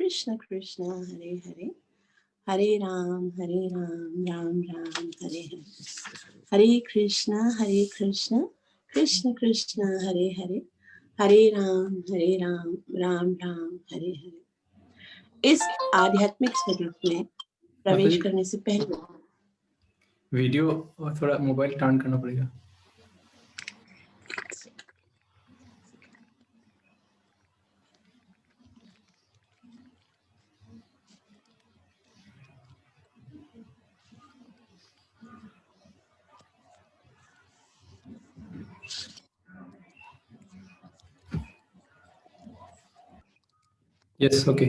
कृष्ण कृष्ण हरे हरे, हरे राम राम राम हरे हरे, हरे कृष्ण कृष्ण कृष्ण हरे हरे, हरे राम राम राम हरे हरे। इस आध्यात्मिक स्वरूप में माता प्रवेश जी, करने से पहले वीडियो और थोड़ा मोबाइल टर्न करना पड़ेगा। Yes, okay.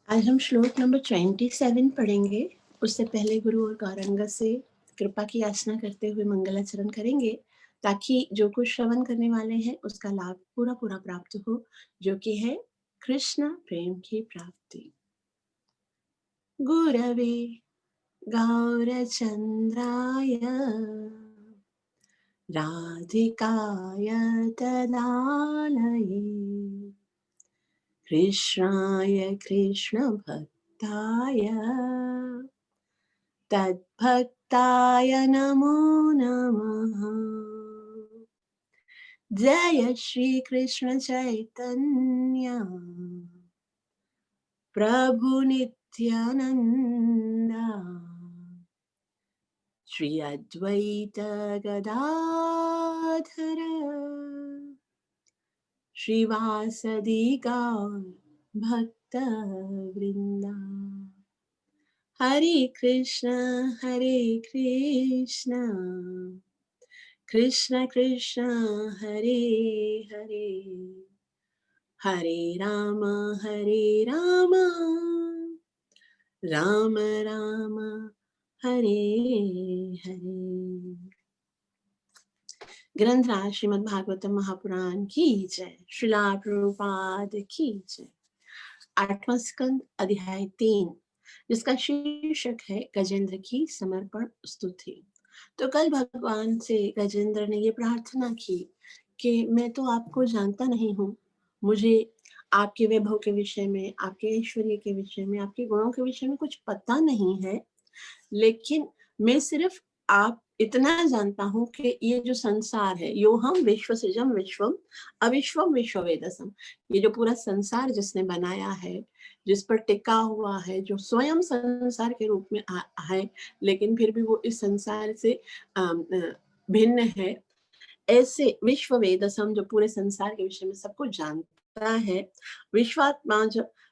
आज हम श्लोक नंबर 27 पढ़ेंगे। उससे पहले गुरु और गौरांग से कृपा की याचना करते हुए मंगलाचरण करेंगे, ताकि जो कुछ श्रवण करने वाले हैं उसका लाभ पूरा पूरा प्राप्त हो, जो कि है कृष्ण प्रेम की प्राप्ति। गुरवे गौरचंद्राय राधिकाय तदालये कृष्णाय कृष्णभक्ताय तद्भक्ताय नमो नमः। जय श्री कृष्ण चैतन्य प्रभु नित्यानंद, श्री अद्वैत गदाधर श्रीवासदि गौर भक्त वृंदा। हरे कृष्ण कृष्ण कृष्ण हरे हरे, हरे राम राम राम हरे हरे। ग्रंथराज श्रीमद् भागवतम महापुराण की जय, श्रीला प्रभुपाद की जय। 8वां स्कंद अध्याय 3, जिसका शीर्षक है गजेंद्र की समर्पण स्तुति। तो कल भगवान से गजेंद्र ने ये प्रार्थना की कि मैं तो आपको जानता नहीं हूँ, मुझे आपके वैभव के विषय में, आपके ऐश्वर्य के विषय में, आपके गुणों के विषय में कुछ पता नहीं है, लेकिन मैं सिर्फ आप इतना जानता हूँ कि ये जो संसार है, यो हम विश्व सृजम विश्वम अविश्वम विश्ववेदसम, ये जो पूरा संसार जिसने बनाया है, जिस पर टिका हुआ है, जो स्वयं संसार के रूप में है, लेकिन फिर भी वो इस संसार से भिन्न है, ऐसे विश्ववेदसम जो पूरे संसार के विषय में सब कुछ जानता है,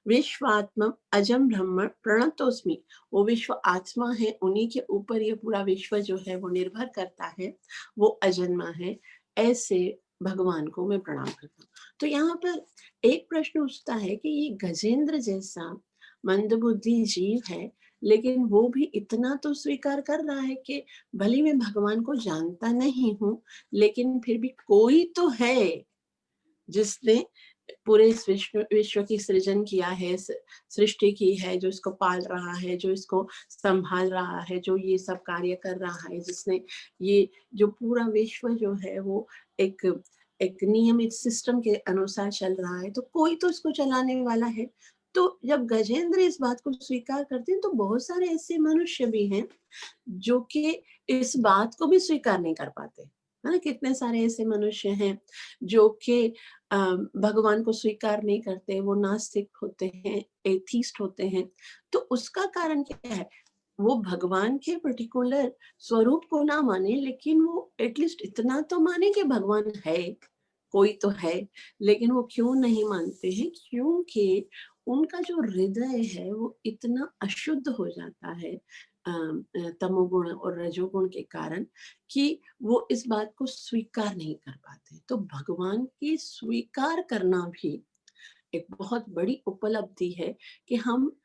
विश्वात्मा अजम ब्रह्म प्रणतोस्मि, वो विश्व आत्मा है, उन्हीं के ऊपर ये पूरा विश्व जो है वो निर्भर करता है, वो अजन्मा है, ऐसे भगवान को मैं प्रणाम करता हूँ। तो यहाँ पर एक प्रश्न उठता है कि ये गजेंद्र जैसा मंदबुद्धि जीव है, लेकिन वो भी इतना तो स्वीकार कर रहा है कि भले मैं भगवान को जानता नहीं हूँ, लेकिन फिर भी कोई तो है जिसने पूरे इस विश्व की सृजन किया है, सृष्टि की है, जो इसको पाल रहा है, जो इसको संभाल रहा है, जो ये सब कार्य कर रहा है, जिसने ये जो पूरा विश्व जो है वो एक नियमित सिस्टम के अनुसार चल रहा है, तो कोई तो इसको चलाने वाला है। तो जब गजेंद्र इस बात को स्वीकार करते हैं, तो बहुत सारे ऐसे मनुष्य भी हैं जो कि इस बात को भी स्वीकार नहीं कर पाते, है ना। कितने सारे ऐसे मनुष्य हैं जो कि भगवान को स्वीकार नहीं करते, वो नास्तिक होते हैं, एथीस्ट होते हैं। तो उसका कारण क्या है? वो भगवान के पर्टिकुलर स्वरूप को ना माने, लेकिन वो एटलीस्ट इतना तो माने कि भगवान है, कोई तो है। लेकिन वो क्यों नहीं मानते हैं? क्योंकि उनका जो हृदय है वो इतना अशुद्ध हो जाता है तमोगुण और रजोगुण के कारण, कि वो इस बात को स्वीकार नहीं कर पाते। तो भगवान की स्वीकार करना भी एक बहुत बड़ी उपलब्धि है, कि हम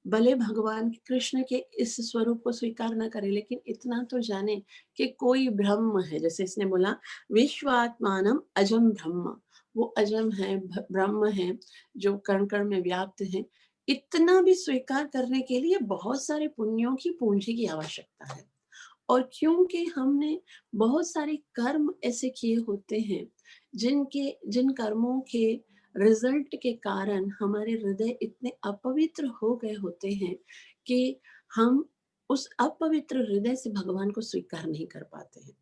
भले भगवान कृष्ण के इस स्वरूप को स्वीकार न करें, लेकिन इतना तो जाने कि कोई ब्रह्म है। जैसे इसने बोला विश्वात्मानम अजम ब्रह्म, वो अजम है, ब्रह्म है, जो कण कण में व्याप्त है। इतना भी स्वीकार करने के लिए बहुत सारे पुण्यों की पूंजी की आवश्यकता है। और क्योंकि हमने बहुत सारे कर्म ऐसे किए होते हैं जिन कर्मों के रिजल्ट के कारण हमारे हृदय इतने अपवित्र हो गए होते हैं कि हम उस अपवित्र हृदय से भगवान को स्वीकार नहीं कर पाते हैं।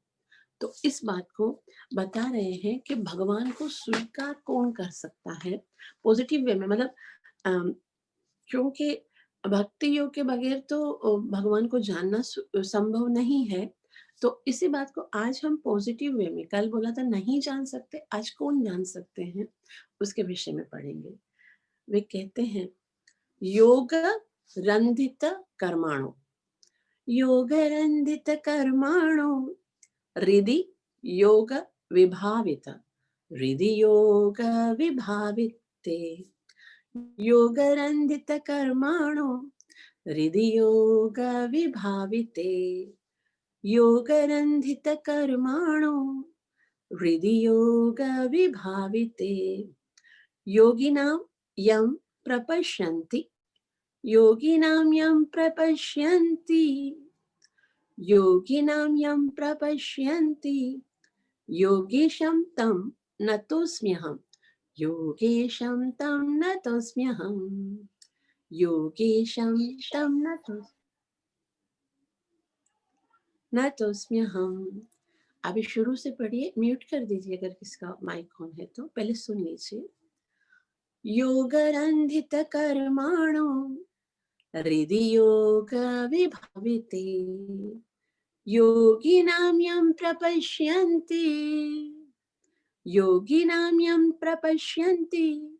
तो इस बात को बता रहे हैं कि भगवान को स्वीकार कौन कर सकता है पॉजिटिव वे में, मतलब अम, क्योंकि भक्ति योग के बगैर तो भगवान को जानना संभव नहीं है। तो इसी बात को आज हम पॉजिटिव वे में, कल बोला था नहीं जान सकते, आज कौन जान सकते हैं, उसके विषय में पढ़ेंगे। वे कहते हैं योग रंधित कर्माणो, योग रंधित कर्माणो, हृदि योग विभावित, हृदि योग विभाविते, योग रंधित कर्माणो, हृदि योग विभाविते, योग रंधित कर्माणो, हृदि योग विभाविते, योगिनां यं प्रपश्यन्ति, योगिनां यं प्रपश्यन्ति, योगिनां यं प्रपश्यन्ति, योगेशं तं नतोऽस्म्यहम्, योगेशं तं नतोऽस्म्यहम्, योगेशं तं नतोऽस्म्यहम्। अभी शुरू से पढ़िए, म्यूट कर दीजिए अगर किसका माइक ऑन है तो, पहले सुन लीजिए। योगरन्धित कर्माणो, हृदि योग विभाविते, योगिनां यं प्रपश्यन्ति, योगिनां यं प्रपश्यन्ति,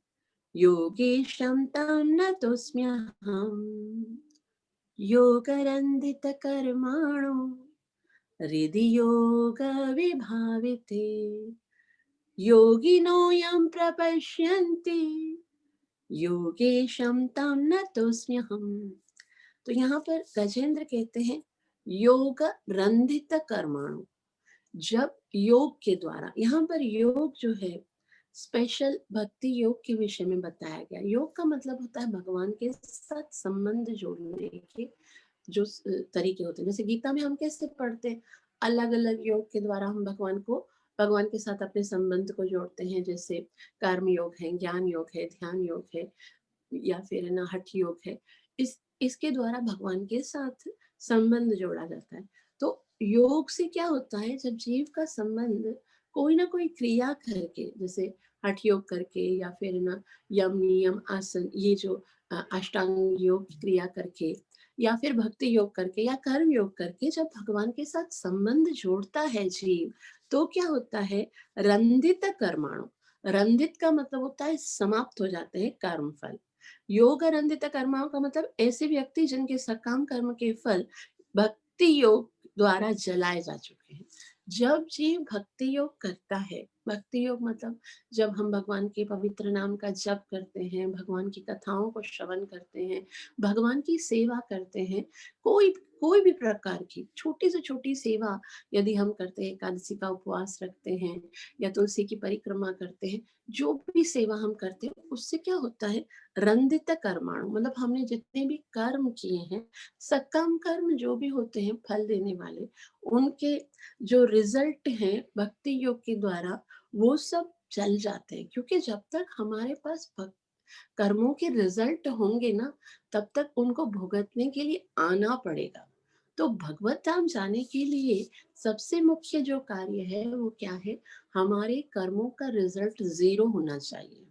योगेशं तं नतोऽस्म्यहम्, योगरन्धित कर्माणो, हृदि योग विभाविते, योगिनो यं प्रपश्यन्ति, योगेशं तं नतोऽस्म्यहम्। तो यहाँ पर गजेंद्र कहते हैं योग रंधित कर्माणु, जब योग के द्वारा, यहाँ पर योग जो है स्पेशल भक्ति योग के विषय में बताया गया। योग का मतलब होता है भगवान के साथ संबंध जोड़ने के जो तरीके होते हैं। जैसे गीता में हम कैसे पढ़ते हैं, अलग अलग योग के द्वारा हम भगवान के साथ अपने संबंध को जोड़ते हैं। जैसे कर्म योग है, ज्ञान योग है, ध्यान योग है, या फिर ना हठ योग है। इसके द्वारा भगवान के साथ संबंध जोड़ा जाता है। तो योग से क्या होता है, जब जीव का संबंध कोई ना कोई क्रिया करके, जैसे हठ योग करके, या फिर ना यम नियम आसन, ये जो अष्टांग योग क्रिया करके, या फिर भक्ति योग करके, या कर्म योग करके, जब भगवान के साथ संबंध जोड़ता है जीव, तो क्या होता है, रंधित कर्माणु। रंधित का मतलब होता है समाप्त हो जाते हैं कर्म फल। योग रंधित कर्माओं का मतलब ऐसे व्यक्ति जिनके सकाम कर्म के फल भक्ति योग द्वारा जलाए जा चुके हैं। जब जीव भक्ति योग करता है, भक्ति योग मतलब जब हम भगवान के पवित्र नाम का जप करते हैं, भगवान की कथाओं को श्रवण करते हैं, भगवान की सेवा करते हैं, कोई कोई भी प्रकार की छोटी से छोटी सेवा यदि हम करते हैं, एकादशी का उपवास रखते हैं, या तुलसी की परिक्रमा करते हैं, जो भी सेवा हम करते हैं, उससे क्या होता है, रंधित कर्माणु, मतलब हमने जितने भी कर्म किए हैं, सकाम कर्म जो भी होते हैं फल देने वाले, उनके जो रिजल्ट हैं भक्ति योग के द्वारा, वो सब चल जाते हैं। क्योंकि जब तक हमारे पास कर्मों के रिजल्ट होंगे ना, तब तक उनको भुगतने के लिए आना पड़ेगा। तो भगवत धाम जाने के लिए सबसे मुख्य जो कार्य है वो क्या है, हमारे कर्मों का रिजल्ट 0 होना चाहिए।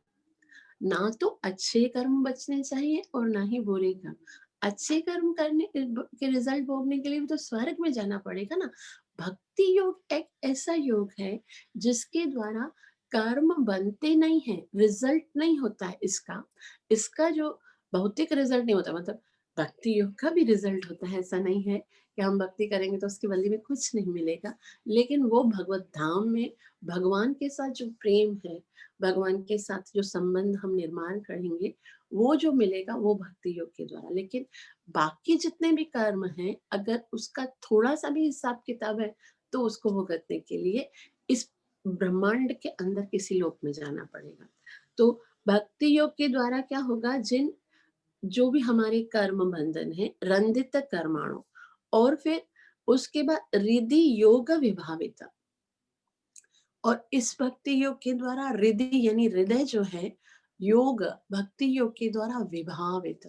ना तो अच्छे कर्म बचने चाहिए और ना ही बुरे कर्म। अच्छे कर्म करने के रिजल्ट भोगने के लिए भी तो स्वर्ग में जाना पड़ेगा ना। भक्ति योग एक ऐसा योग है जिसके द्वारा कर्म बनते नहीं है, रिजल्ट नहीं होता है इसका। इसका जो भौतिक रिजल्ट नहीं होता, मतलब भक्ति योग का भी रिजल्ट होता है, ऐसा नहीं है कि हम भक्ति करेंगे तो उसके बदले में कुछ नहीं मिलेगा। लेकिन वो भगवत धाम में भगवान के साथ जो प्रेम है, भगवान के साथ जो संबंध हम निर्माण करेंगे, वो जो मिलेगा वो भक्ति योग के द्वारा। लेकिन बाकी जितने भी कर्म हैं, अगर उसका थोड़ा सा भी हिसाब किताब है, तो उसको भुगतने के लिए इस ब्रह्मांड के अंदर किसी लोक में जाना पड़ेगा। तो भक्ति योग के द्वारा क्या होगा, जो भी हमारे कर्म बंधन है, रंधित कर्माणु, और फिर उसके बाद हृदि योग विभाविता, और इस भक्ति योग के द्वारा हृदय यानी हृदय जो है योग भक्ति योग के द्वारा विभावित,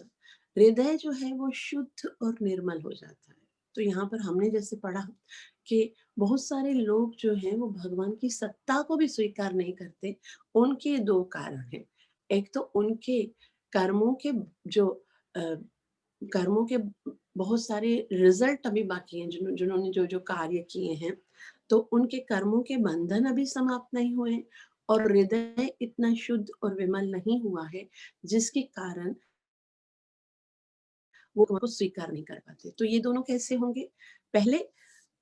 हृदय जो है वो शुद्ध और निर्मल हो जाता है। तो यहाँ पर हमने जैसे पढ़ा कि बहुत सारे लोग जो हैं वो भगवान की सत्ता को भी स्वीकार नहीं करते। उनके 2 कारण हैं। एक तो उनके कर्मों के जो अ, कर्मों के बहुत सारे रिज़ल्ट अभी बाकी हैं, जिन्होंने जो-जो कार्य किए हैं, तो उनके कर्मों के बंधन अभी समाप्त नहीं हुए हैं और हृदय इतना शुद्ध और विमल नहीं हुआ है, जिसके कारण वो को स्वीकार नहीं कर पाते। तो ये दोनों कैसे होंगे? पहले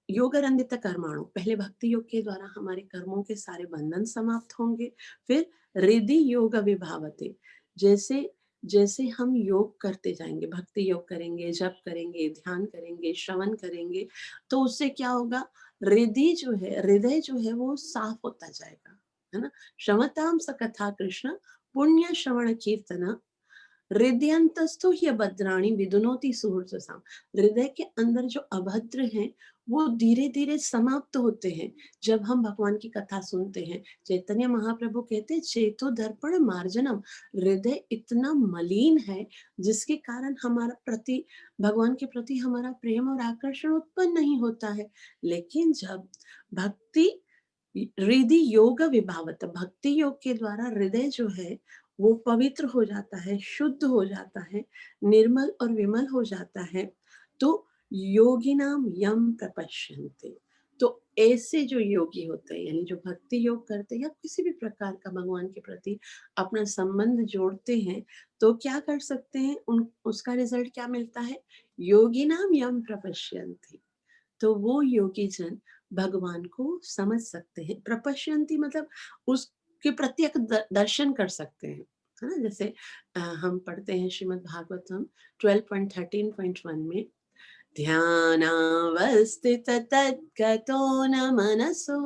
योगारंभित कर्माणु, पहले भक्ति योग के द्वारा हमारे कर्मों के सारे बंधन समाप्त होंगे। फिर हृदि योग विभावते, जैसे जैसे हम योग करते जाएँगे, भक्ति योग करेंगे, जप करेंगे, ध्यान करेंगे, श्रवण करेंगे, तो उससे क्या होगा? हृदय जो है वो साफ होता जाएगा, है ना? श्रवताम स कथा कृष्ण पुण्य श्रवण कीर्तन हृदयंतस्थो ह्य भद्राणि विदुनोति सुहृदसाम। हृदय के अंदर जो अभद्र हैं वो धीरे धीरे समाप्त होते हैं जब हम भगवान की कथा सुनते हैं। चैतन्य महाप्रभु कहते हैं चेतो दर्पण मार्जनम, हृदय इतना मलिन है जिसके कारण हमारा प्रति भगवान के प्रति हमारा प्रेम और आकर्षण उत्पन्न नहीं होता है। लेकिन जब भक्ति हृदय योग विभावत, भक्ति योग के द्वारा हृदय जो है वो पवित्र हो जाता है, शुद्ध हो जाता है, निर्मल और विमल हो जाता है, तो योगिनाम यम प्रपश्यन्ते। तो ऐसे जो योगी होते हैं, यानी जो भक्ति योग करते हैं या किसी भी प्रकार का भगवान के प्रति अपना संबंध जोड़ते हैं, तो क्या कर सकते हैं? उन उसका रिजल्ट क्या मिलता है? योगिनाम यम प्रपश्यन्ते। तो वो योगी जन भगवान को समझ सकते हैं। प्रपश्यन्ति मतलब उसके प्रत्यक्ष दर्शन कर सकते हैं, है ना? जैसे हम पढ़ते हैं श्रीमद् भागवतम 12.13.1 में, ध्यानावस्थित तद्गतो न मनसो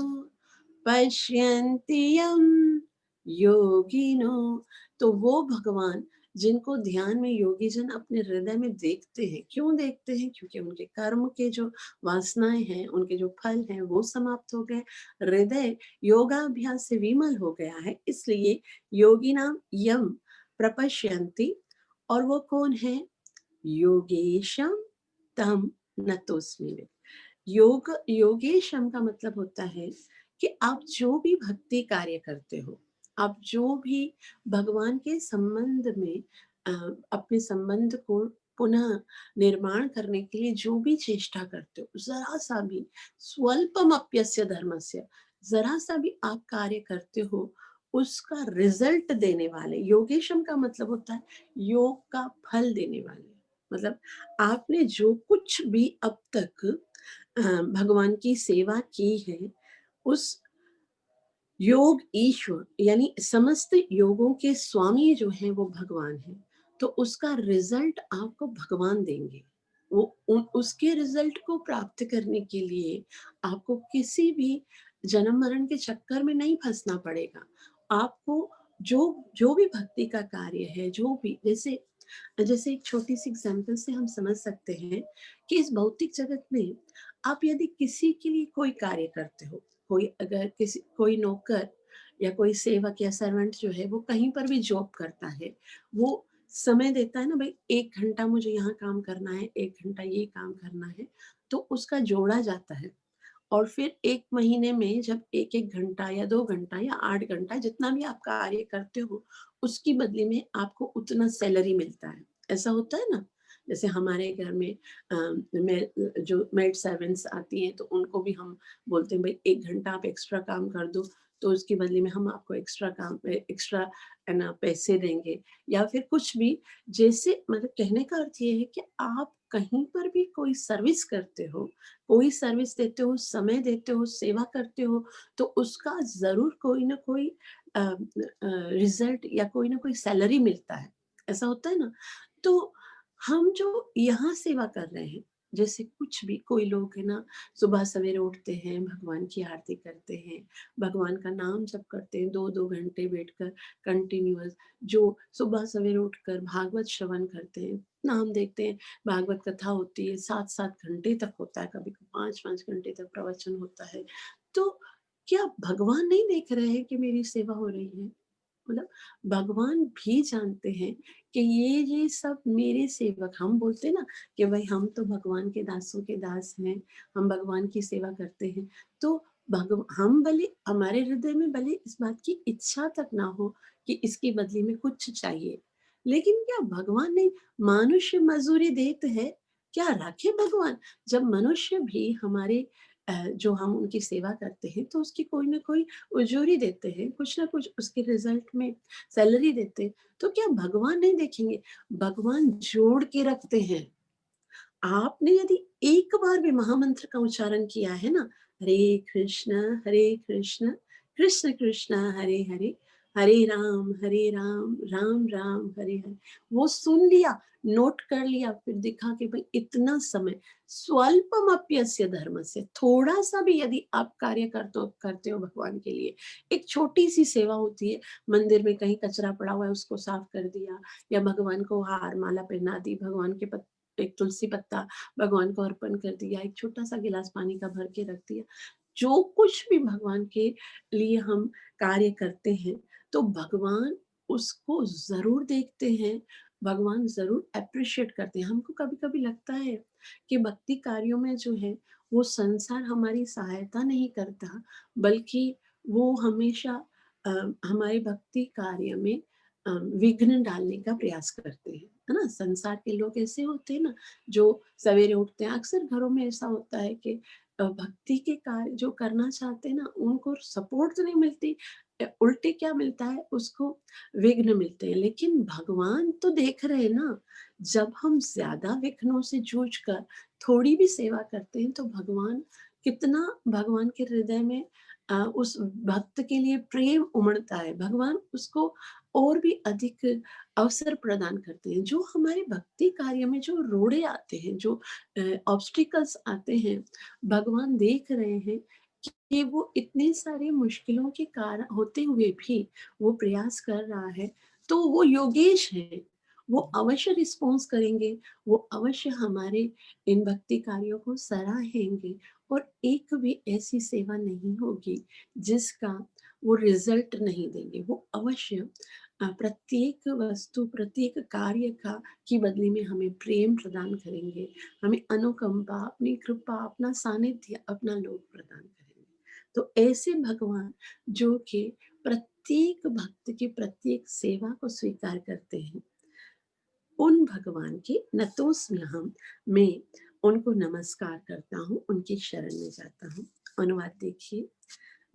पश्यन्ति यं योगिनो। तो वो भगवान जिनको ध्यान में योगी जन अपने हृदय में देखते हैं। क्यों देखते हैं? क्योंकि उनके कर्म के जो वासनाएं हैं, उनके जो फल हैं वो समाप्त हो गए। हृदय योगाभ्यास से विमल हो गया है, इसलिए योगी नाम यम प्रपश्यन्ति। और वो कौन है? योगेशम तम नतोस्मि। योगेशम का मतलब होता है कि आप जो भी भक्ति कार्य करते हो, आप जो भी भगवान के संबंध में अ, अपने संबंध को पुनः निर्माण करने के लिए जो भी चेष्टा करते हो, जरा सा भी स्वल्पमप्यस्य धर्मस्य, जरा सा भी आप कार्य करते हो, उसका रिजल्ट देने वाले, योगेशम का मतलब होता है योग का फल देने वाले। मतलब आपने जो कुछ भी अब तक भगवान की सेवा की है, उस योग ईश्वर यानी समस्त योगों के स्वामी जो हैं वो भगवान हैं, तो उसका रिजल्ट आपको भगवान देंगे। वो उसके रिजल्ट को प्राप्त करने के लिए आपको किसी भी जन्म मरण के चक्कर में नहीं फंसना पड़ेगा। आपको जो जो भी भक्ति का कार्य है, जो भी जैसे जैसे एक छोटी सी एग्जाम्पल से हम समझ सकते हैं कि इस भौतिक जगत में आप यदि किसी के लिए कोई कार्य करते हो, कोई अगर किसी कोई नौकर या कोई सेवक या सर्वेंट जो है वो कहीं पर भी जॉब करता है, वो समय देता है ना, भाई 1 घंटा मुझे यहाँ काम करना है, 1 घंटा ये काम करना है, तो उसका जोड़ा जाता है। और फिर 1 महीने में जब 1-1 घंटा या 2 घंटा या 8 घंटा जितना भी आप कार्य करते हो, उसकी बदले में आपको उतना सैलरी मिलता है। ऐसा होता है ना? जैसे हमारे घर में जो मेड सर्वेंट्स आती हैं तो उनको भी हम बोलते हैं भई 1 घंटा आप एक्स्ट्रा काम कर दो, तो उसके बदले में हम आपको एक्स्ट्रा है ना पैसे देंगे, या फिर कुछ भी। जैसे मतलब कहने का अर्थ ये है कि आप कहीं पर भी कोई सर्विस करते हो, कोई सर्विस देते हो, समय देते हो, सेवा करते हो, तो उसका ज़रूर कोई ना कोई रिज़ल्ट या कोई ना कोई सैलरी मिलता है। ऐसा होता है ना? तो हम जो यहाँ सेवा कर रहे हैं, जैसे कुछ भी कोई लोग है ना, सुबह सवेरे उठते हैं, भगवान की आरती करते हैं, भगवान का नाम जप करते हैं 2-2 घंटे बैठकर कंटिन्यूअस, जो सुबह सवेरे उठकर भागवत श्रवण करते हैं, नाम देखते हैं, भागवत कथा होती है 7-7 घंटे तक होता है, कभी 5-5 घंटे तक प्रवचन होता है। तो क्या भगवान नहीं देख रहे हैं कि मेरी सेवा हो रही है? मतलब भगवान भी जानते हैं कि ये सब मेरे सेवक, हम बोलते हैं ना कि भाई हम तो भगवान के दासों के दास हैं, हम भगवान की सेवा करते हैं। तो हम भले हमारे हृदय में भले इस बात की इच्छा तक ना हो कि इसकी बदले में कुछ चाहिए, लेकिन क्या भगवान नहीं, मनुष्य मजूरी देते हैं, क्या राखे भगवान? जब मनुष्य भी हमारे जो हम उनकी सेवा करते हैं तो उसकी कोई ना कोई उजूरी देते हैं, कुछ ना कुछ उसके रिजल्ट में सैलरी देते हैं, तो क्या भगवान नहीं देखेंगे? भगवान जोड़ के रखते हैं। आपने यदि एक बार भी महामंत्र का उच्चारण किया है ना, हरे कृष्ण, कृष्ण कृष्ण हरे हरे, हरे राम राम हरे हरे, वो सुन लिया, नोट कर लिया, फिर दिखा कि भाई इतना समय, स्वल्पमप्यस्य धर्मस्य, थोड़ा सा भी यदि आप कार्य करते हो भगवान के लिए, एक छोटी सी सेवा होती है, मंदिर में कहीं कचरा पड़ा हुआ है उसको साफ कर दिया, या भगवान को हार माला पहना दी, भगवान के एक तुलसी पत्ता भगवान को अर्पण कर दिया, एक छोटा सा गिलास पानी का भर के रख दिया। जो कुछ भी भगवान के लिए हम कार्य करते हैं, तो भगवान उसको ज़रूर देखते हैं, भगवान ज़रूर एप्रिशिएट करते हैं। हमको कभी-कभी लगता है कि भक्ति कार्यों में जो है, वो संसार हमारी सहायता नहीं करता, बल्कि वो हमेशा अ, हमारे भक्ति कार्य में विघ्न डालने का प्रयास करते हैं, है ना? संसार के लोग ऐसे होते हैं ना, जो सवेरे उठते हैं, अक्सर घरों में ऐसा होता है कि भक्ति के कार्य जो करना चाहते हैं ना, उनको सपोर्ट तो नहीं मिलती, उल्टे क्या मिलता है, उसको विघ्न मिलते हैं। लेकिन भगवान तो देख रहे हैं ना, जब हम ज़्यादा विघ्नों से जूझ कर थोड़ी भी सेवा करते हैं, तो भगवान कितना, भगवान के हृदय में उस भक्त के लिए प्रेम उमड़ता है। भगवान उसको और भी अधिक अवसर प्रदान करते हैं। जो हमारे भक्ति कार्य में जो रोड़े आते हैं, जो ऑब्स्टिकल्स आते हैं, भगवान देख रहे हैं कि वो इतने सारे मुश्किलों के कारण होते हुए भी वो प्रयास कर रहा है, तो वो योगेश हैं, वो अवश्य रिस्पॉन्स करेंगे, वो अवश्य हमारे इन भक्ति कार्यों को सराहेंगे, और एक भी ऐसी सेवा नहीं होगी जिसका वो रिजल्ट नहीं देंगे। वो अवश्य प्रत्येक वस्तु, प्रत्येक कार्य का की बदले में हमें प्रेम प्रदान करेंगे, हमें अनुकंपा, अपनी कृपा, अपना सानिध्य, अपना लोभ प्रदान करेंगे। तो ऐसे भगवान जो कि प्रत्येक भक्त की प्रत्येक सेवा को स्वीकार करते हैं, उन भगवान के नतोस्म्यहम्, मैं उनको नमस्कार करता हूँ, उनकी शरण में जाता हूँ। अनुवाद देखिए,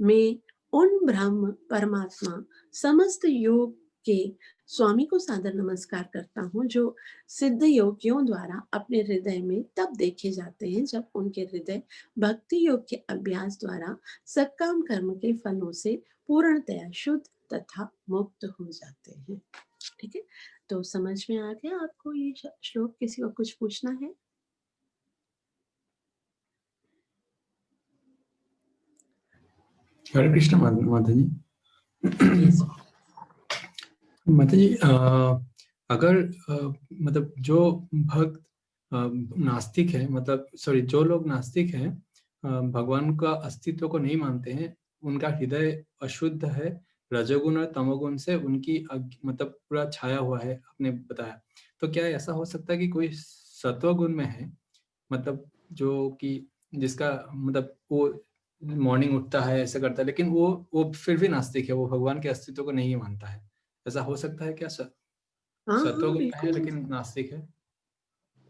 मैं उन ब्रह्म परमात्मा समस्त योग के स्वामी को सादर नमस्कार करता हूँ, जो सिद्ध योगियों द्वारा अपने हृदय में तब देखे जाते हैं जब उनके हृदय भक्ति योग के अभ्यास द्वारा सकाम कर्म के फलों से पूर्णतया शुद्ध तथा मुक्त हो जाते हैं। ठीक है, तो समझ में आ गया आपको ये श्लोक? किसी को कुछ पूछना है? हरे कृष्ण माता जी। यस। माता जी, अगर मतलब जो भक्त नास्तिक है, मतलब सॉरी, जो लोग नास्तिक हैं, भगवान का अस्तित्व को नहीं मानते हैं, उनका हृदय अशुद्ध है, रजोगुण और तमोगुण से उनकी मतलब पूरा छाया हुआ है, आपने बताया, तो क्या ऐसा हो सकता है कि कोई सत्वगुण में है, मतलब जो कि जिसका मतलब वो मॉर्निंग उठता है, ऐसा करता है, लेकिन वो फिर भी नास्तिक है, वो भगवान के अस्तित्व को नहीं मानता है, ऐसा हो सकता है क्या? हाँ, हाँ, सत्वगुण में है बिल्कुल हो लेकिन सकता है। नास्तिक है।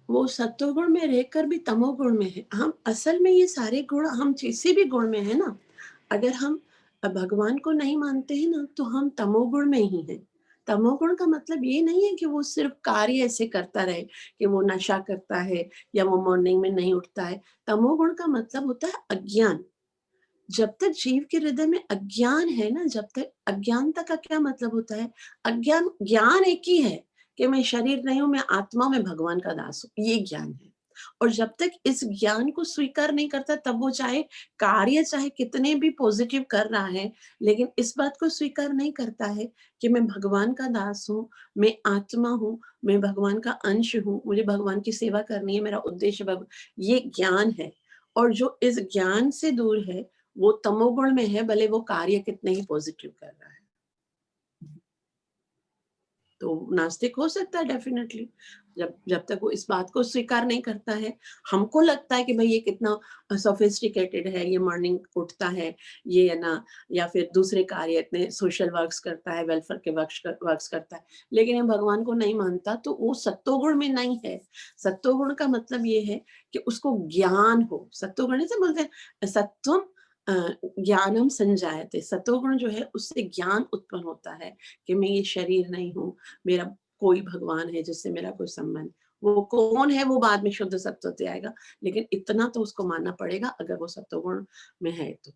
वो सत्वगुण में रहकर भी तमोगुण में है। हम असल में ये सारे गुण हम किसी भी गुण में है ना, अगर हम भगवान को नहीं मानते हैं ना, तो हम तमोगुण में ही हैं। तमोगुण का मतलब ये नहीं है कि वो सिर्फ कार्य ऐसे करता रहे, कि वो नशा करता है या वो मॉर्निंग में नहीं उठता है। तमोगुण का मतलब होता है अज्ञान। जब तक जीव के हृदय में अज्ञान है ना, जब तक अज्ञानता का क्या मतलब होता है? अज्ञान, ज्ञान एक ही है कि मैं शरीर नहीं हूँ, मैं आत्मा हूँ, मैं भगवान का दास हूँ, ये ज्ञान है। और जब तक इस ज्ञान को स्वीकार नहीं करता, तब वो चाहे कार्य चाहे कितने भी पॉजिटिव कर रहा है, लेकिन इस बात को स्वीकार नहीं करता है कि मैं भगवान का दास हूँ, मैं आत्मा हूँ, मैं भगवान का अंश हूँ, मुझे भगवान की सेवा करनी है, मेरा उद्देश्य ये ज्ञान है। और जो इस ज्ञान से दूर है, वो तमोगुण में है, भले वो कार्य कितने ही पॉजिटिव कर रहा है। तो नास्तिक हो सकता है डेफिनेटली, जब तक वो इस बात को स्वीकार नहीं करता है। हमको लगता है कि भाई ये कितना सोफिस्टिकेटेड है, ये मॉर्निंग उठता है, ये है ना, या फिर दूसरे कार्य इतने सोशल वर्क्स करता है, वेलफेयर के वर्क्स करता है, लेकिन ये भगवान को नहीं मानता, तो वो सत्वगुण में नहीं है। सत्वगुण का मतलब ये है कि उसको ज्ञान हो। सत्वगुण से बोलते हैं सत्वम ज्ञानम संजायते। सत्वगुण जो है उससे ज्ञान उत्पन्न होता है कि मैं ये शरीर नहीं हूँ, मेरा कोई भगवान है जिससे मेरा कोई संबंध। वो कौन है वो बाद में शुद्ध सत्व से आएगा, लेकिन इतना तो उसको मानना पड़ेगा अगर वो सत्वगुण में है तो।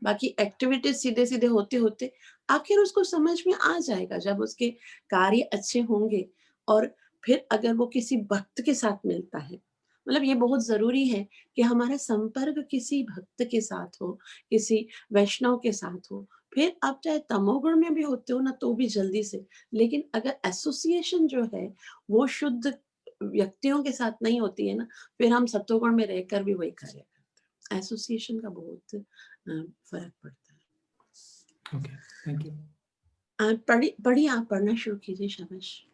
बाकी एक्टिविटीज सीधे सीधे होते होते आखिर उसको समझ में आ जाएगा जब उसके कार्य अच्छे होंगे। और फिर अगर वो किसी भक्त के साथ मिलता है, मतलब ये बहुत जरूरी है कि हमारा संपर्क किसी भक्त के साथ हो, किसी वैष्णव के साथ हो। फिर आप चाहे तमोगुण में भी होते हो ना तो भी जल्दी से, लेकिन अगर एसोसिएशन जो है वो शुद्ध व्यक्तियों के साथ नहीं होती है ना, फिर हम सत्वगुण में रहकर भी वही कार्य करते हैं। एसोसिएशन का बहुत फर्क पड़ता है। Okay, thank you. पढ़िए, आप पढ़ना शुरू कीजिए, शाबाश।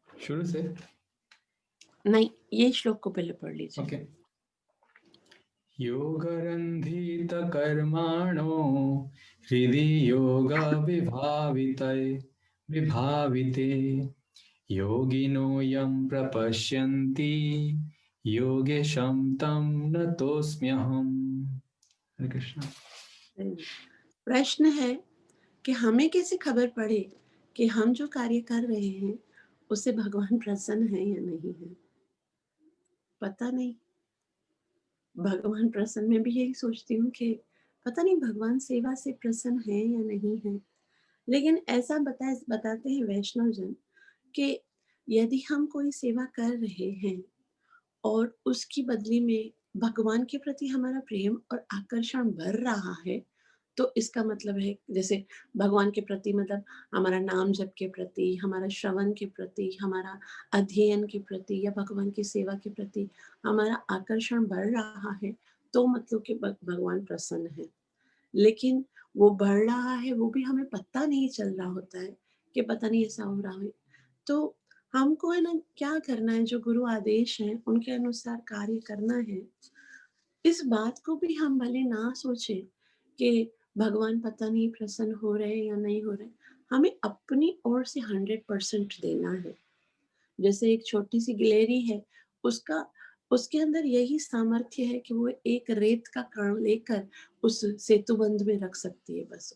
शुरू से? नहीं, ये श्लोक को पहले पढ़ लीजिए। ओके। योगरन्धित कर्माणो हृदि योग विभाविते योगिनो यं प्रपश्यन्ति योगेशं तं नतोऽस्म्यहम्। हरे कृष्णा। प्रश्न है कि हमें कैसे खबर पड़े कि हम जो कार्य कर रहे हैं उससे भगवान प्रसन्न है या नहीं है? पता नहीं। भगवान प्रसन्न, मैं भी यही सोचती हूँ कि पता नहीं भगवान सेवा से प्रसन्न है या नहीं है। लेकिन ऐसा बताते हैं वैष्णव जन कि यदि हम कोई सेवा कर रहे हैं और उसकी बदली में भगवान के प्रति हमारा प्रेम और आकर्षण बढ़ रहा है, तो इसका मतलब है जैसे भगवान के प्रति मतलब हमारा नाम जप के प्रति, हमारा श्रवण के प्रति, हमारा अध्ययन के प्रति या भगवान की सेवा के प्रति हमारा आकर्षण बढ़ रहा है, तो मतलब कि भगवान प्रसन्न है। लेकिन वो बढ़ रहा है वो भी हमें पता नहीं चल रहा होता है कि पता नहीं ऐसा हो रहा है। तो हमको है ना क्या करना है, जो गुरु आदेश है उनके अनुसार कार्य करना है। इस बात को भी हम भले ना सोचें कि भगवान पता नहीं प्रसन्न हो रहे या नहीं हो रहे, हमें अपनी ओर से 100% देना है। जैसे एक छोटी सी गिलहरी है, उसका उसके अंदर यही सामर्थ्य है कि वो एक रेत का कण लेकर उस सेतुबंध में रख सकती है। बस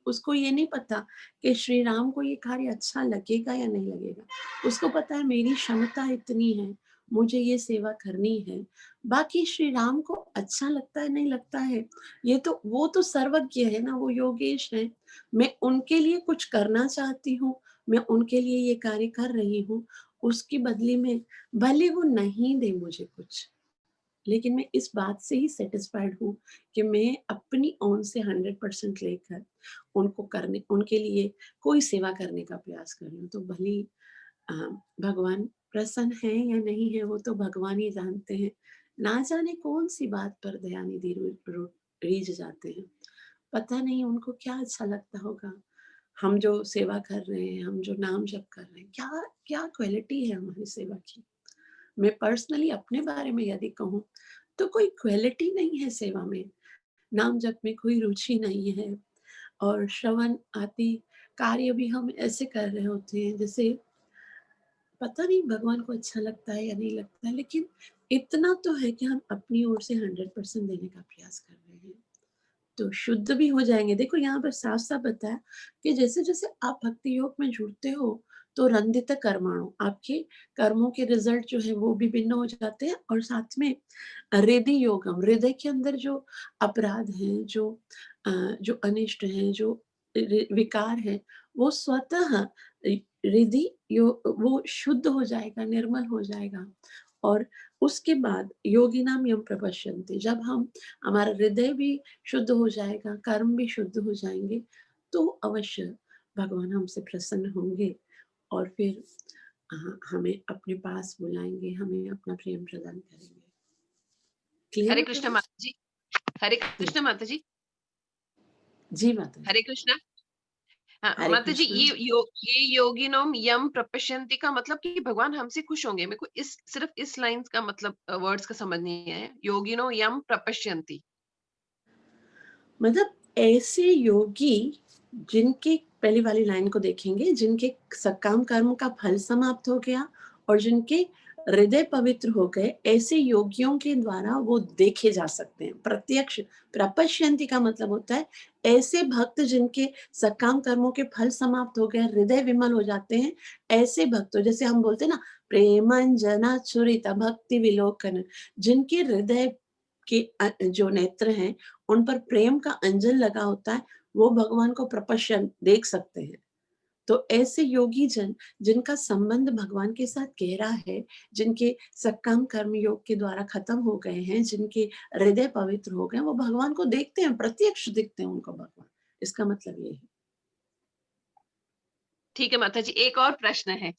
उसको ये नहीं पता कि श्री राम को ये कार्य अच्छा लगेगा या नहीं लगेगा। उसको पता है मेरी क्षमता इतनी है, मुझे ये सेवा करनी है। बाकी श्री राम को अच्छा लगता है नहीं लगता है, ये तो वो तो सर्वज्ञ है ना, वो योगेश है। मैं उनके लिए कुछ करना चाहती हूँ, मैं उनके लिए ये कार्य कर रही हूँ। उसकी बदले में भले वो नहीं दे मुझे कुछ, लेकिन मैं इस बात से ही सैटिस्फाइड हूँ कि मैं अपनी ओन से 100% लेकर उनके लिए कोई सेवा करने का प्रयास कर रही हूँ। तो भले अ, भगवान प्रसन्न है या नहीं है वो तो भगवान ही जानते हैं। ना जाने कौन सी बात पर दयानिधि रीझ जाते हैं। पता नहीं उनको क्या अच्छा लगता होगा। हम जो सेवा कर रहे हैं, हम जो नाम जप कर रहे हैं, क्या क्या क्वालिटी है हमारी सेवा की। मैं पर्सनली अपने बारे में यदि कहूँ तो कोई क्वालिटी नहीं है सेवा में। नाम जप में कोई रुचि नहीं है, और श्रवण आदि कार्य भी हम ऐसे कर रहे होते हैं जैसे पता नहीं भगवान को अच्छा लगता है या नहीं लगता है, लेकिन इतना तो है कि हम अपनी ओर से 100% देने का प्रयास कर रहे हैं, तो शुद्ध भी हो जाएँगे। देखो यहाँ पर साफ-साफ बताया कि जैसे-जैसे आप भक्ति योग में जुड़ते हो, तो रंधित कर्मणो, आपके कर्मों के रिज़ल्ट जो है वो भी भिन्न हो जाते हैं, और साथ में हृदि योगम, हृदय के अंदर जो अपराध हैं, जो अनिष्ट हैं, जो विकार हैं, वो स्वतः हृदि वो शुद्ध हो जाएगा, निर्मल हो जाएगा। और उसके बाद योगिनाम यम प्रपश्यन्ति, जब हमारा हृदय भी शुद्ध हो जाएगा, कर्म भी शुद्ध हो जाएंगे, तो अवश्य भगवान हमसे प्रसन्न होंगे और फिर हमें अपने पास बुलाएंगे, हमें अपना प्रेम प्रदान करेंगे। क्लियर हरे है कृष्ण प्रभु? माता जी। हरे कृष्ण माता जी। जी माता जी। हरे कृष्ण। हाँ, हरे माता जी, कृष्ण। ये योगिनोम यम प्रपश्यन्ति का मतलब कि भगवान हमसे खुश होंगे। मेरे को इस सिर्फ इस लाइन का मतलब वर्ड्स का समझ नहीं आया। योगिनो यम प्रपश्यन्ति। मतलब ऐसे योगी जिनके, पहली वाली लाइन को देखेंगे, जिनके सकाम कर्म का फल समाप्त हो गया और जिनके हृदय पवित्र हो गए, ऐसे योगियों के द्वारा वो देखे जा सकते हैं प्रत्यक्ष। प्रपश्यन्ति का मतलब होता है ऐसे भक्त जिनके सकाम कर्मों के फल समाप्त हो गए, हृदय विमल हो जाते हैं, ऐसे भक्तों, जैसे हम बोलते हैं ना, प्रेमंजना छुरित भक्ति विलोकन, जिनके हृदय के जो नेत्र हैं उन पर प्रेम का अंजन लगा होता है, वो भगवान को प्रपश्यन देख सकते हैं। तो ऐसे योगी जन जिनका संबंध भगवान के साथ गहरा है, जिनके सकाम कर्म योग के द्वारा खत्म हो गए हैं, जिनके हृदय पवित्र हो गए, वो भगवान को देखते हैं, प्रत्यक्ष दिखते हैं उनको भगवान। इसका मतलब ये है। ठीक है माता जी, एक और प्रश्न है,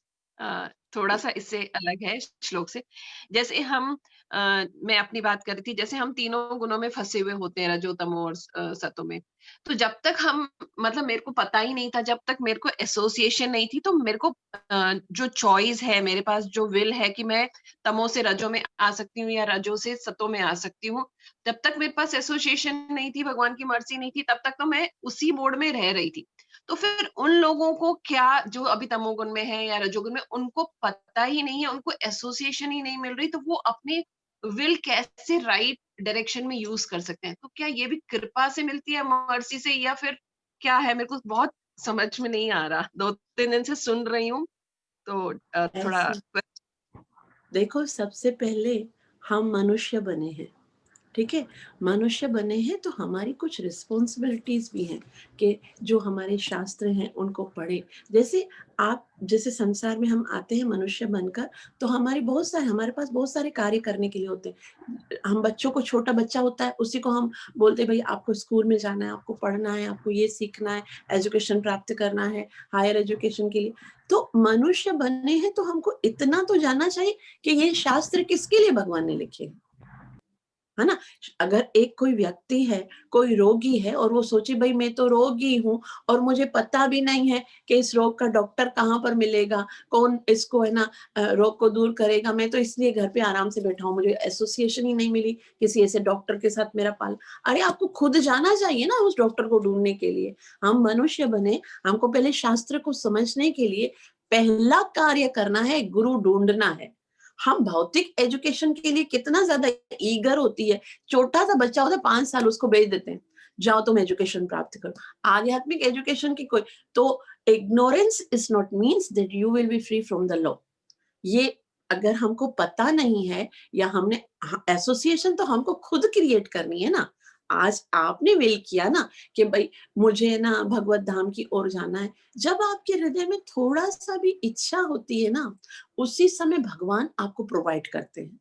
थोड़ा-सा इससे अलग है श्लोक से। जैसे हम मैं अपनी बात कर रही थी, जैसे हम तीनों गुणों में फँसे हुए होते हैं, रजो, तमो और सतो में। तो जब तक हम, मतलब मेरे को पता ही नहीं था, जब तक मेरे को एसोसिएशन नहीं थी, तो मेरे को जो चॉइस है, मेरे पास जो विल है कि मैं तमो से रजो में आ सकती हूँ या रजो से सतो में आ सकती हूँ। जब तक मेरे पास एसोसिएशन नहीं थी, भगवान की मर्ज़ी नहीं थी, तब तक तो मैं उसी मोड में रह रही थी। तो फिर उन लोगों को क्या, जो अभी तमोगुण में है या रजोगुण में, उनको पता ही नहीं है, उनको एसोसिएशन ही नहीं मिल रही, तो वो अपने विल कैसे राइट डायरेक्शन में यूज़ कर सकते हैं? तो क्या ये भी कृपा से मिलती है, मर्सी से, या फिर क्या है? मेरे को बहुत समझ में नहीं आ रहा। 2-3 दिन से सुन रही हूँ, तो थोड़ा। ऐसे देखो, सबसे पहले हम मनुष्य बने हैं। ठीक है? मनुष्य बने हैं तो हमारी कुछ रिस्पॉन्सिबिलिटीज़ भी हैं कि जो हमारे शास्त्र हैं उनको पढ़ें। जैसे आप, जैसे संसार में हम आते हैं मनुष्य बनकर, तो हमारे पास बहुत सारे कार्य करने के लिए होते हैं। हम बच्चों को, छोटा बच्चा होता है उसी को हम बोलते हैं भई आपको स्कूल में जाना है, आपको पढ़ना है, आपको ये सीखना है, एजुकेशन प्राप्त करना है, हायर एजुकेशन के लिए। तो मनुष्य बने हैं तो हमको इतना तो जानना चाहिए कि ये शास्त्र किसके लिए भगवान ने लिखे हैं। है ना? अगर एक कोई व्यक्ति है, कोई रोगी है और वो सोचे भई मैं तो रोगी हूँ और मुझे पता भी नहीं है कि इस रोग का डॉक्टर कहाँ पर मिलेगा, कौन इसको है ना रोग को दूर करेगा, मैं तो इसलिए घर पे आराम से बैठा हूँ, मुझे एसोसिएशन ही नहीं मिली किसी ऐसे डॉक्टर के साथ मेरा पाल। अरे आपको खुद जाना चाहिए ना उस डॉक्टर को ढूँढने के लिए। हम मनुष्य बने, हमको पहले शास्त्र को समझने के लिए पहला कार्य करना है, गुरु ढूँढना है। हम भौतिक एजुकेशन के लिए कितना ज़्यादा ईगर होती है। छोटा-सा बच्चा होता है 5 साल, उसको भेज देते हैं, जाओ तुम एजुकेशन प्राप्त करो। आध्यात्मिक एजुकेशन की कोई, तो ignorance is not means that you will be free from the law. ये अगर हमको पता नहीं है या हमने एसोसिएशन तो हमको खुद क्रिएट करनी है ना। आज आपने विल किया ना कि भाई मुझे ना भगवत धाम की ओर जाना है। जब आपके हृदय में थोड़ा-सा भी इच्छा होती है ना, उसी समय भगवान आपको प्रोवाइड करते हैं।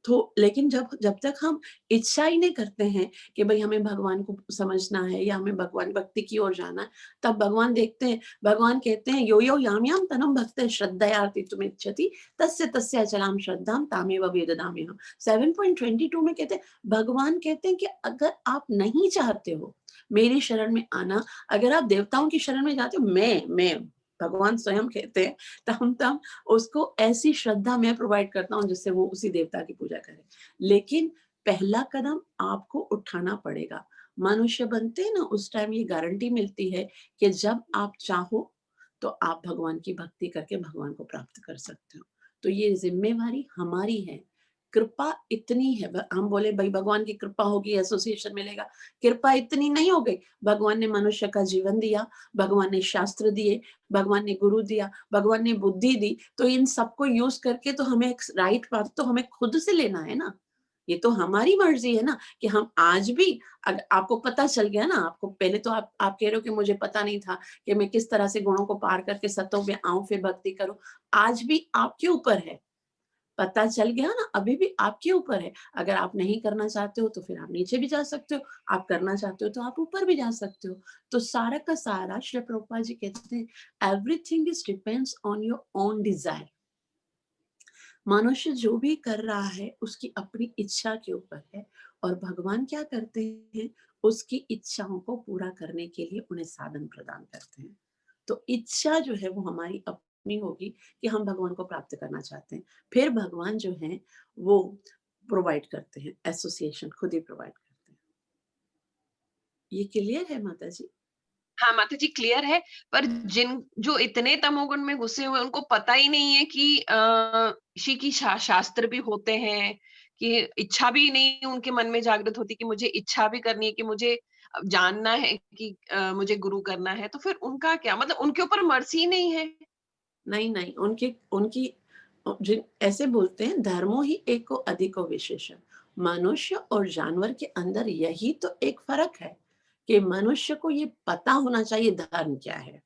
तो लेकिन जब जब तक हम इच्छा ही नहीं करते हैं कि भई हमें भगवान को समझना है या हमें भगवान भक्ति की ओर जाना है, तब भगवान देखते हैं, भगवान कहते हैं यो यो याम याम तनं भक्तः श्रद्धयार्थितुमिच्छति तस्य तस्य अचलां श्रद्धां तामेव वेददाम्यहम्। 7.22 में कहते हैं, भगवान कहते हैं कि अगर आप नहीं चाहते हो मेरी शरण में आना, अगर आप देवताओं की शरण में जाते हो, मैं भगवान स्वयं कहते हैं, तब उसको ऐसी श्रद्धा मैं प्रोवाइड करता हूँ जिससे वो उसी देवता की पूजा करे। लेकिन पहला कदम आपको उठाना पड़ेगा। मनुष्य बनते हैं ना, उस टाइम ये गारंटी मिलती है कि जब आप चाहो तो आप भगवान की भक्ति करके भगवान को प्राप्त कर सकते हो। तो ये ज़िम्मेवारी हमारी है। कृपा इतनी है, भ हम बोले भई भगवान की कृपा होगी, एसोसिएशन मिलेगा। कृपा इतनी नहीं हो गई। भगवान ने मनुष्य का जीवन दिया, भगवान ने शास्त्र दिए, भगवान ने गुरु दिया, भगवान ने बुद्धि दी, तो इन सबको यूज़ करके तो हमें एक राइट पाथ तो हमें खुद से लेना है ना। ये तो हमारी मर्ज़ी है ना कि हम आज भी, आपको पता चल गया ना, आपको पहले तो आप कह रहे हो कि मुझे पता नहीं था कि मैं किस तरह से गुणों को पार करके सतों में आऊँ, फिर भक्ति करूँ। आज भी आपके ऊपर है। पता चल गया ना, अभी भी आपके ऊपर है। अगर आप नहीं करना चाहते हो तो फिर आप नीचे भी जा सकते हो, आप करना चाहते हो तो आप ऊपर भी जा सकते हो। तो सारा का सारा श्री प्रभुपाद जी कहते हैं everything is depends on your own desire. मनुष्य जो भी कर रहा है उसकी अपनी इच्छा के ऊपर है और भगवान क्या करते हैं, उसकी इच्छाओं को पूरा करने के लिए उन्हें साधन प्रदान करते हैं। तो इच्छा जो है वो हमारी अपनी होगी कि हम भगवान को प्राप्त करना चाहते हैं। फिर भगवान जो है वो प्रोवाइड करते हैं, एसोसिएशन खुद ही प्रोवाइड करते हैं। ये क्लियर है माता जी? हाँ, माताजी क्लियर है, पर जो इतने तमोगुण में घुसे हुए हैं, उनको पता ही नहीं है कि ऋषि की शास्त्र भी होते हैं, कि इच्छा भी नहीं उनके मन में जागृत होती कि मुझे इच्छा भी करनी है कि मुझे जानना है कि मुझे गुरु करना है, तो फिर उनका क्या? मतलब उनके ऊपर मर्ज़ी ही नहीं है। नहीं, नहीं, उनकी उनकी जिन ऐसे बोलते हैं, धर्मो ही एको अधिको विशेषः। मनुष्य और जानवर के अंदर यही तो एक फ़र्क है कि मनुष्य को ये पता होना चाहिए धर्म क्या है।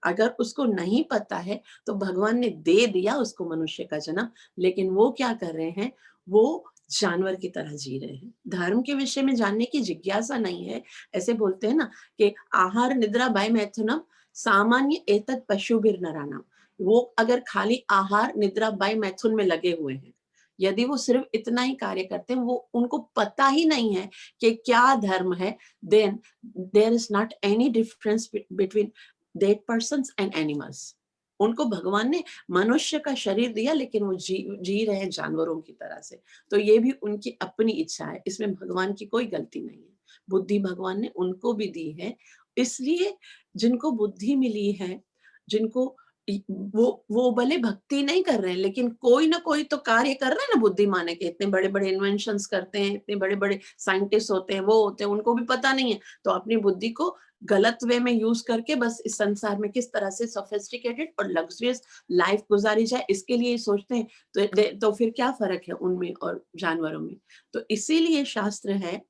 अगर उसको नहीं पता है तो भगवान ने दे दिया उसको मनुष्य का जन्म, लेकिन वो क्या कर रहे हैं, वो जानवर की तरह जी रहे हैं। धर्म के विषय में जानने की जिज्ञासा नहीं है। ऐसे बोलते हैं ना कि आहार निद्रा भय मैथुनम सामान्य एतत् पशुभिर्नराणाम। वो अगर खाली आहार निद्रा भय मैथुन में लगे हुए हैं, यदि वो सिर्फ इतना ही कार्य करते हैं, वो उनको पता ही नहीं है कि क्या धर्म है, then there is not any difference between dead persons and animals. उनको भगवान ने मनुष्य का शरीर दिया, लेकिन वो जी रहे हैं जानवरों की तरह से। तो ये भी उनकी अपनी इच्छा है, इसमें भगवान की कोई गलती नहीं है। बुद्धि भगवान ने उनको भी दी है, इसलिए जिनको बुद्धि मिली है, जिनको वो भले भक्ति नहीं कर रहे हैं, लेकिन कोई ना कोई तो कार्य कर रहे हैं ना बुद्धिमान है कि इतने बड़े बड़े इन्वेंशंस करते हैं, इतने बड़े बड़े साइंटिस्ट होते हैं, वो होते हैं, उनको भी पता नहीं है, तो अपनी बुद्धि को गलत वे में यूज करके बस इस संसार में किस तरह से सोफिस्टिकेटेड और लग्जरियस लाइफ गुजारी जाए, इसके लिए सोचते हैं। तो फिर क्या फर्क है उनमें और जानवरों में? तो इसीलिए शास्त्र है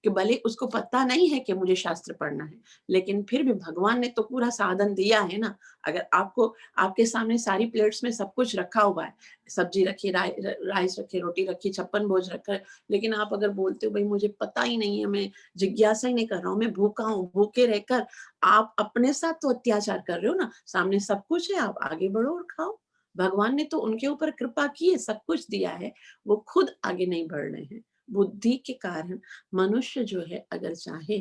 कि भले उसको पता नहीं है कि मुझे शास्त्र पढ़ना है, लेकिन फिर भी भगवान ने तो पूरा साधन दिया है ना। अगर आपको आपके सामने सारी प्लेट्स में सब कुछ रखा हुआ है, सब्जी रखी, राइस रखी, रोटी रखी, 56 भोज रखा है, लेकिन आप अगर बोलते हो भाई मुझे पता ही नहीं है, मैं जिज्ञासा ही नहीं कर रहा हूँ, मैं भूखा हूँ, भूखे रहकर आप अपने साथ तो अत्याचार कर रहे हो ना। सामने सब कुछ है, आप आगे बढ़ो और खाओ। भगवान ने तो उनके ऊपर कृपा की है, सब कुछ दिया है, वो खुद आगे नहीं बढ़ रहे हैं। बुद्धि के कारण मनुष्य जो है अगर चाहे,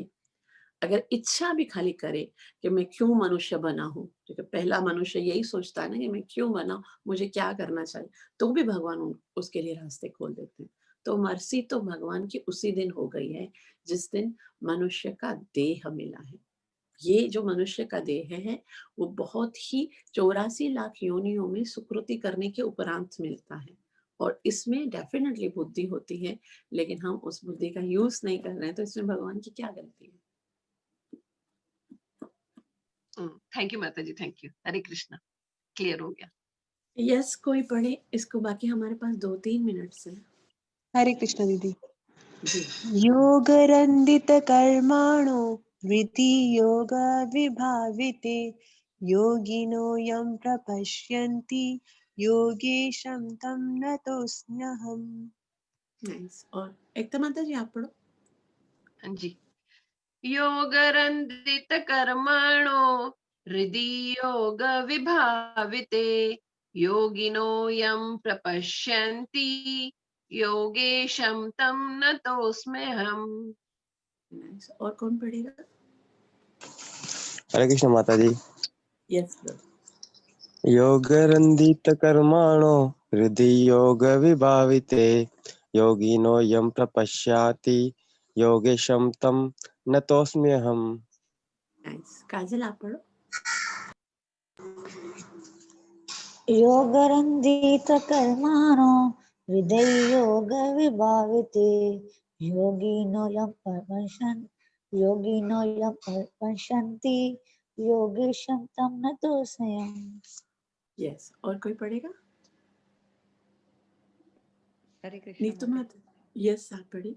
अगर इच्छा भी खाली करे कि मैं क्यों मनुष्य बना हूँ, क्योंकि पहला मनुष्य यही सोचता है ना कि मैं क्यों बना, मुझे क्या करना चाहिए, तो भी भगवान उसके लिए रास्ते खोल देते हैं। तो मर्सी तो भगवान की उसी दिन हो गई है जिस दिन मनुष्य का देह मिला है। ये जो मनुष्य का देह है वो बहुत ही 84 लाख योनियों में सुकृति करने के उपरांत मिलता है, और इसमें डेफिनेटली बुद्धि होती है, लेकिन हम उस बुद्धि का यूज नहीं कर रहे हैं, तो इसमें भगवान की क्या गलती है? थैंक यू माताजी, thank you. Hare Krishna, clear हो गया। यस, कोई पढ़े इसको, बाकी हमारे पास 2-3 मिनट्स हैं। हरे कृष्ण दीदी। जी। योगरन्दित कर्माणो हृदि योग विभाविते योगिनो यं प्रपश्यन्ति योगेशं तं नतोऽस्म्यहम्। नाइस। और एकता माता जी आप पढ़ो। हाँ जी। योगरन्दित कर्मणो हृदि योग विभाविते योगिनो यं प्रपश्यन्ति योगेशं तं नतोऽस्म्यहम्। नाइस। और कौन पढ़ेगा? हरे कृष्ण माता जी। Yes brother. योगरन्दित कर्माणो हृदि योग विभाविते योगिनो यं प्रपश्याति योगेशं तं नतोऽस्म्यहम्। नाइस। काजल आप पढ़ो। योगरन्दित कर्माणो हृदय योग विभाविते योगिनो यं पश्यन्ति योगेशं तं नतोऽस्म्यहम्। यस। और कोई पढ़ेगा? हरे कृष्ण नीतू माता। माता। यस आप पढ़िए।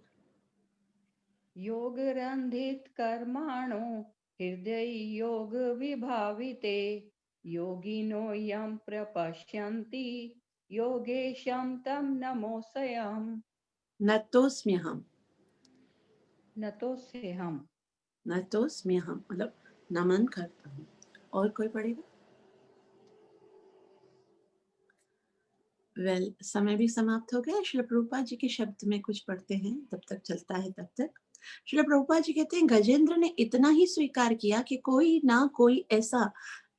योगरन्धित कर्माणो हृदय योग विभाविते योगिनो यं प्रपश्यन्ति योगेशं तं नमोऽस्म्यहम्। नतोस्म्यहम्। नतोऽस्म्यहम्। नतोस्म्यहम् मतलब नमन करता हूँ। और कोई पढ़ेगा? वेल, समय भी समाप्त हो गया। श्रील प्रभुपाद जी के शब्द में कुछ पढ़ते हैं, तब तक चलता है तब तक। श्रील प्रभुपाद जी कहते हैं, गजेंद्र ने इतना ही स्वीकार किया कि कोई ना कोई ऐसा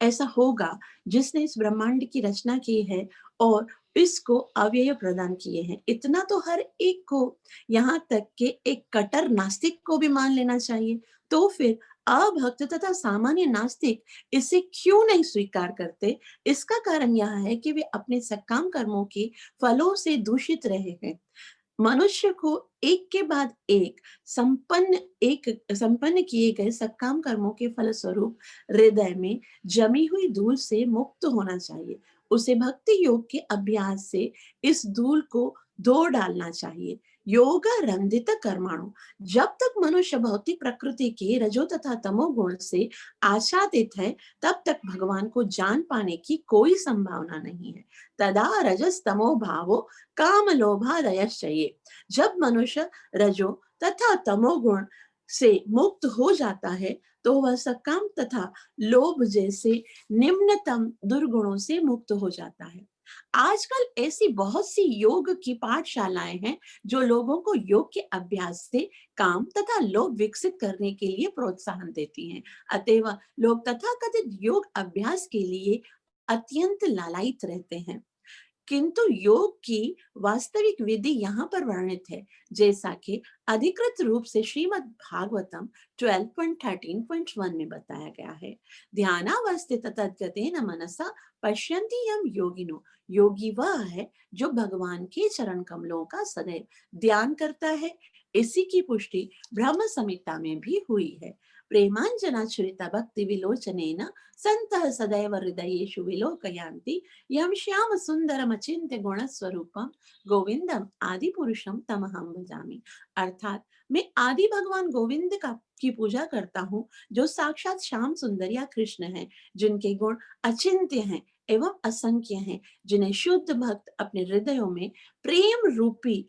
ऐसा होगा जिसने इस ब्रह्मांड की रचना की है और इसको अव्यय प्रदान किए हैं। इतना तो हर एक को, यहाँ तक कि एक कट्टर नास्तिक को भी मान लेना चाहिए। तो फिर अभक्त तथा सामान्य नास्तिक इसे क्यों नहीं स्वीकार करते? इसका कारण यह है कि वे अपने सकाम कर्मों के फलों से दूषित रहे हैं। मनुष्य को एक के बाद एक संपन्न किए गए सकाम कर्मों के फलस्वरूप हृदय में जमी हुई धूल से मुक्त होना चाहिए। उसे भक्ति योग के अभ्यास से इस धूल को धो डालना चाहिए। योग रंधित कर्माणु। जब तक मनुष्य भौतिक प्रकृति के रजो तथा तमो गुण से आच्छादित है, तब तक भगवान को जान पाने की कोई संभावना नहीं है। तदा रजस तमो भावो काम लोभादयश्चये। जब मनुष्य रजो तथा तमोगुण से मुक्त हो जाता है, तो वह सकाम तथा लोभ जैसे निम्नतम दुर्गुणों से मुक्त हो जाता है। आजकल ऐसी बहुत सी योग की पाठशालाएं हैं जो लोगों को योग के अभ्यास से काम तथा लोभ विकसित करने के लिए प्रोत्साहन देती हैं। अतएव लोग तथाकथित योग अभ्यास के लिए अत्यंत लालायित रहते हैं, किंतु योग की वास्तविक विधि यहाँ पर वर्णित है, जैसा कि अधिकृत रूप से श्रीमद् भागवतम 12.13.1 में बताया गया है। ध्यानावस्थित तद्गतेन मनसा पश्यन्ति यम योगिनो। योगी वह है जो भगवान के चरण कमलों का सदैव ध्यान करता है। इसी की पुष्टि ब्रह्म संहिता में भी हुई है। प्रेमांजनाश्रिता भक्ति विलोचनेन संतः सदैव हृदयेषु विलोकयान्ति यम श्याम सुंदरम अचिंत्य गुण स्वरूपम गोविंदम आदि पुरुषम तमहम भजामि। अर्थात मैं आदि भगवान गोविंद का की पूजा करता हूँ, जो साक्षात श्याम सुंदर या कृष्ण हैं, जिनके गुण अचिंत्य हैं एवं असंख्य हैं, जिन्हें शुद्ध भक्त अपने हृदयों में प्रेम रूपी